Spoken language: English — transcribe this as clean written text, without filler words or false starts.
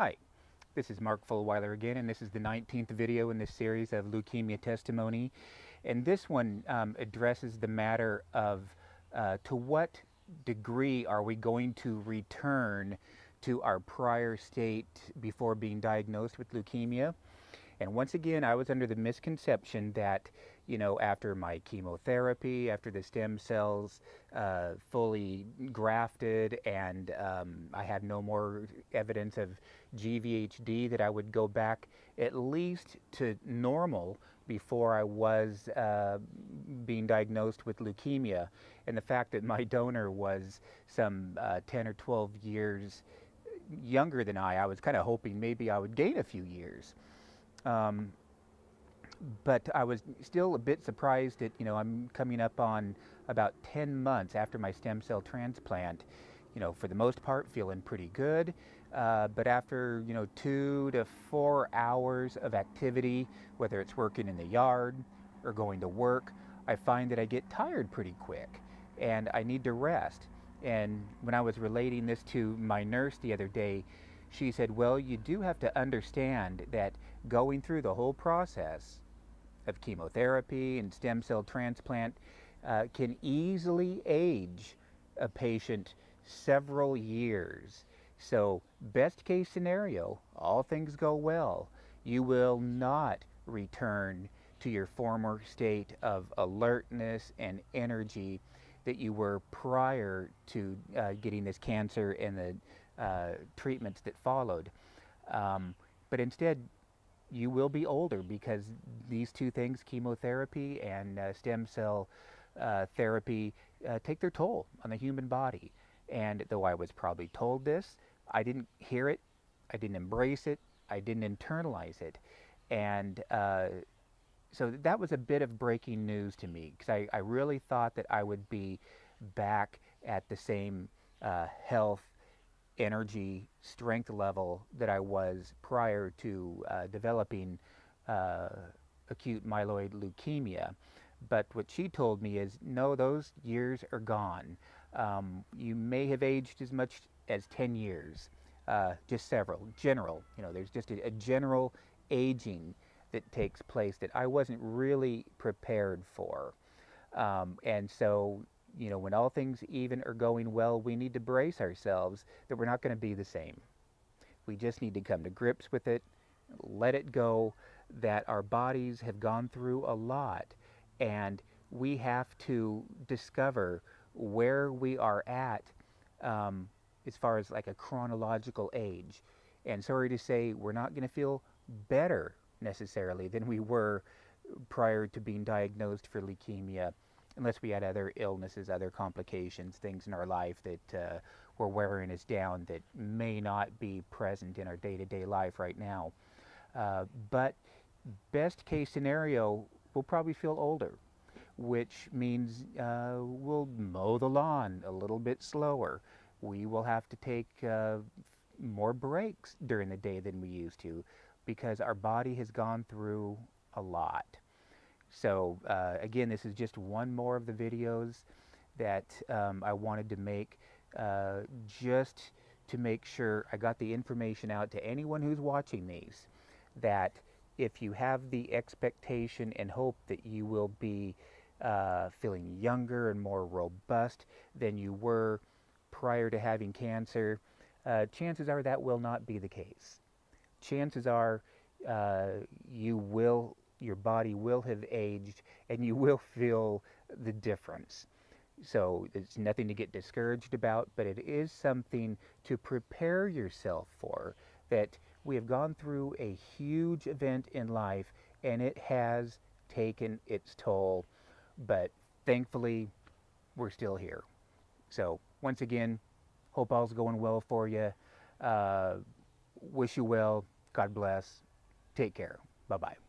Hi, this is Mark Fullweiler again, and this is the 19th video in this series of leukemia testimony. And this one addresses the matter of to what degree are we going to return to our prior state before being diagnosed with leukemia. And once again, I was under the misconception that, after my chemotherapy, after the stem cells fully grafted, and I had no more evidence of GVHD, that I would go back at least to normal before I was being diagnosed with leukemia. And the fact that my donor was some 10 or 12 years younger than I was kind of hoping maybe I would gain a few years. But I was still a bit surprised that, I'm coming up on about 10 months after my stem cell transplant, for the most part feeling pretty good. But after, 2 to 4 hours of activity, whether it's working in the yard or going to work, I find that I get tired pretty quick and I need to rest. And when I was relating this to my nurse the other day, she said, well, you do have to understand that going through the whole process of chemotherapy and stem cell transplant can easily age a patient several years. So best case scenario, all things go well, you will not return to your former state of alertness and energy that you were prior to getting this cancer and the treatments that followed. But instead, you will be older because these two things, chemotherapy and stem cell therapy, take their toll on the human body. And though I was probably told this, I didn't hear it, I didn't embrace it, I didn't internalize it. And so that was a bit of breaking news to me, because I really thought that I would be back at the same health, energy, strength level that I was prior to developing acute myeloid leukemia. But what she told me is, no, those years are gone. You may have aged as much as 10 years, just several, general. There's just a general aging that takes place that I wasn't really prepared for. And so, when all things even are going well, we need to brace ourselves that we're not going to be the same. We just need to come to grips with it, let it go, that our bodies have gone through a lot, and we have to discover where we are at as far as like a chronological age. And sorry to say, we're not going to feel better necessarily than we were prior to being diagnosed for leukemia, unless we had other illnesses, other complications, things in our life that were wearing us down that may not be present in our day-to-day life right now. But best case scenario, we'll probably feel older, which means we'll mow the lawn a little bit slower. We will have to take more breaks during the day than we used to, because our body has gone through a lot. So again, this is just one more of the videos that I wanted to make just to make sure I got the information out to anyone who's watching these, that if you have the expectation and hope that you will be feeling younger and more robust than you were prior to having cancer, chances are that will not be the case. Chances are your body will have aged and you will feel the difference. So it's nothing to get discouraged about, but it is something to prepare yourself for, that we have gone through a huge event in life and it has taken its toll, but thankfully we're still here. So once again, hope all's going well for you. Wish you well. God bless. Take care. Bye-bye.